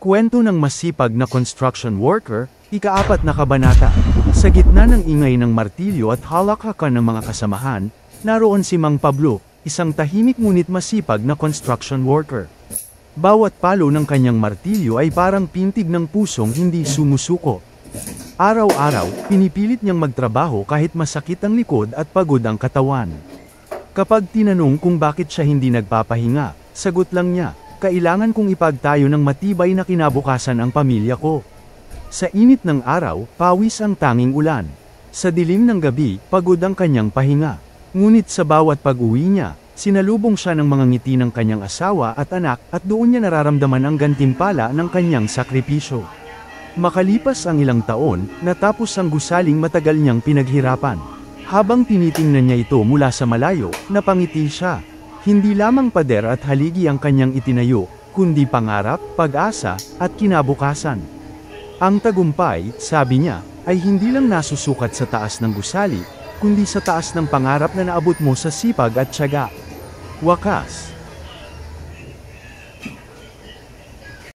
Kwento ng masipag na construction worker, ika-4 na kabanata. Sa gitna ng ingay ng martilyo at halakhakan ng mga kasamahan, naroon si Mang Pablo, isang tahimik ngunit masipag na construction worker. Bawat palo ng kanyang martilyo ay parang pintig ng pusong hindi sumusuko. Araw-araw, pinipilit niyang magtrabaho kahit masakit ang likod at pagod ang katawan. Kapag tinanong kung bakit siya hindi nagpapahinga, sagot lang niya, kailangan kong ipagtayo ng matibay na kinabukasan ang pamilya ko. Sa init ng araw, pawis ang tanging ulan. Sa dilim ng gabi, pagod ang kanyang pahinga. Ngunit sa bawat pag-uwi niya, sinalubong siya ng mga ngiti ng kanyang asawa at anak at doon niya nararamdaman ang gantimpala ng kanyang sakripisyo. Makalipas ang ilang taon, natapos ang gusaling matagal niyang pinaghirapan. Habang tinitingnan niya ito mula sa malayo, napangiti siya. Hindi lamang pader at haligi ang kanyang itinayo, kundi pangarap, pag-asa, at kinabukasan. Ang tagumpay, sabi niya, ay hindi lang nasusukat sa taas ng gusali, kundi sa taas ng pangarap na naabot mo sa sipag at tiyaga. Wakas.